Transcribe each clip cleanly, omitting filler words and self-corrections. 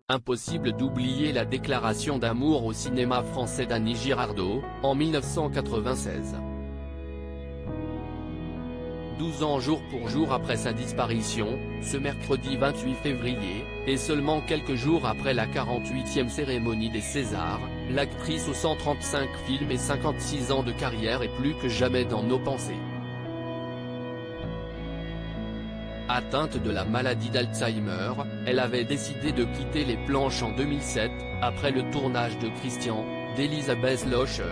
impossible d'oublier la déclaration d'amour au cinéma français d'Annie Girardot, en 1996. 12 ans jour pour jour après sa disparition, ce mercredi 28 février, et seulement quelques jours après la 48e cérémonie des Césars, l'actrice aux 135 films et 56 ans de carrière est plus que jamais dans nos pensées. Atteinte de la maladie d'Alzheimer, elle avait décidé de quitter les planches en 2007, après le tournage de Christian, d'Elizabeth Lotion.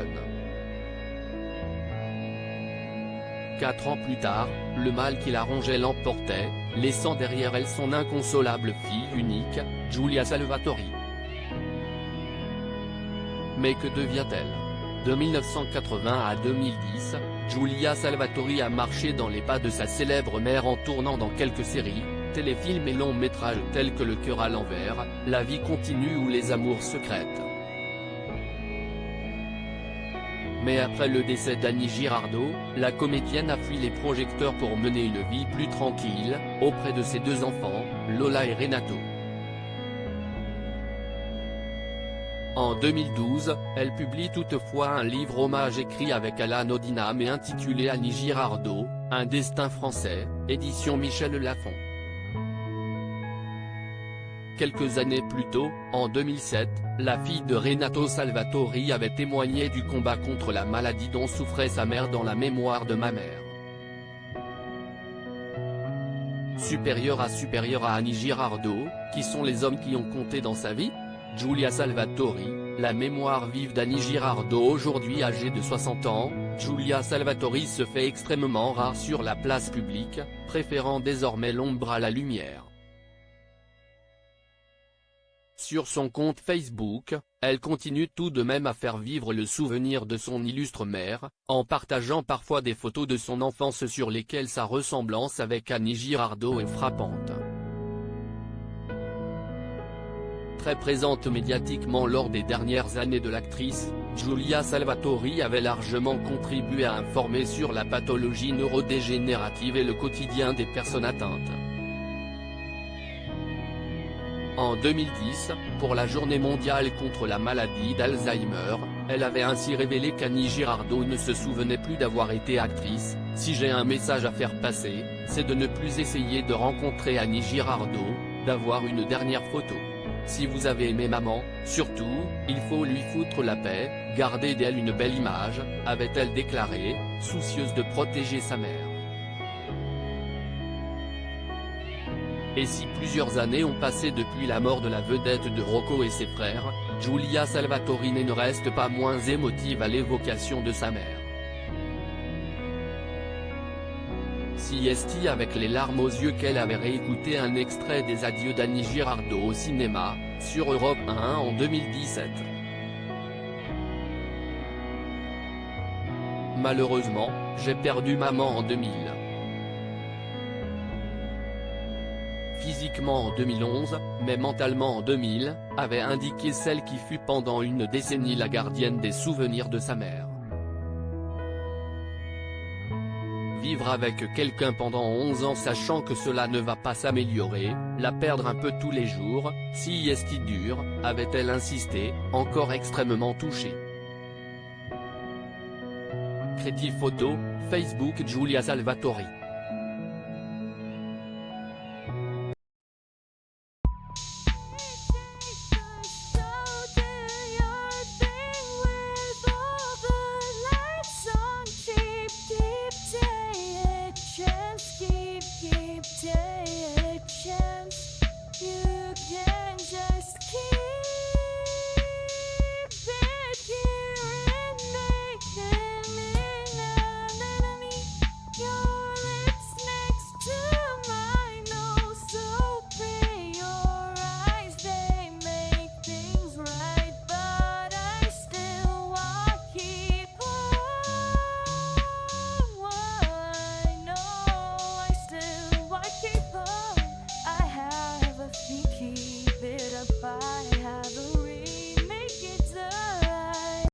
4 ans plus tard, le mal qui la rongeait l'emportait, laissant derrière elle son inconsolable fille unique, Giulia Salvatori. Mais que devient-elle ? De 1980 à 2010, Giulia Salvatori a marché dans les pas de sa célèbre mère en tournant dans quelques séries, téléfilms et longs métrages tels que Le cœur à l'envers, La vie continue ou Les amours secrètes. Mais après le décès d'Annie Girardot, la comédienne a fui les projecteurs pour mener une vie plus tranquille, auprès de ses 2 enfants, Lola et Renato. En 2012, elle publie toutefois un livre hommage écrit avec Alan Odinam et intitulé Annie Girardot, un destin français, édition Michel Lafon. Quelques années plus tôt, en 2007, la fille de Renato Salvatori avait témoigné du combat contre la maladie dont souffrait sa mère dans La mémoire de ma mère. Supérieure à Annie Girardot, qui sont les hommes qui ont compté dans sa vie ? Giulia Salvatori, la mémoire vive d'Annie Girardot aujourd'hui âgée de 60 ans, Giulia Salvatori se fait extrêmement rare sur la place publique, préférant désormais l'ombre à la lumière. Sur son compte Facebook, elle continue tout de même à faire vivre le souvenir de son illustre mère, en partageant parfois des photos de son enfance sur lesquelles sa ressemblance avec Annie Girardot est frappante. Très présente médiatiquement lors des dernières années de l'actrice, Giulia Salvatori avait largement contribué à informer sur la pathologie neurodégénérative et le quotidien des personnes atteintes. En 2010, pour la journée mondiale contre la maladie d'Alzheimer, elle avait ainsi révélé qu'Annie Girardot ne se souvenait plus d'avoir été actrice. Si j'ai un message à faire passer, c'est de ne plus essayer de rencontrer Annie Girardot, d'avoir une dernière photo. Si vous avez aimé maman, surtout, il faut lui foutre la paix, garder d'elle une belle image, avait-elle déclaré, soucieuse de protéger sa mère. Et si plusieurs années ont passé depuis la mort de la vedette de Rocco et ses frères, Giulia Salvatori ne reste pas moins émotive à l'évocation de sa mère. Si est avec les larmes aux yeux qu'elle avait réécouté un extrait des adieux d'Annie Girardot au cinéma, sur Europe 1 en 2017. Malheureusement, j'ai perdu maman en 2000. Physiquement en 2011, mais mentalement en 2000, avait indiqué celle qui fut pendant une décennie la gardienne des souvenirs de sa mère. Vivre avec quelqu'un pendant 11 ans sachant que cela ne va pas s'améliorer, la perdre un peu tous les jours, si est dur, avait-elle insisté, encore extrêmement touchée. Crédit photo, Facebook Giulia Salvatori.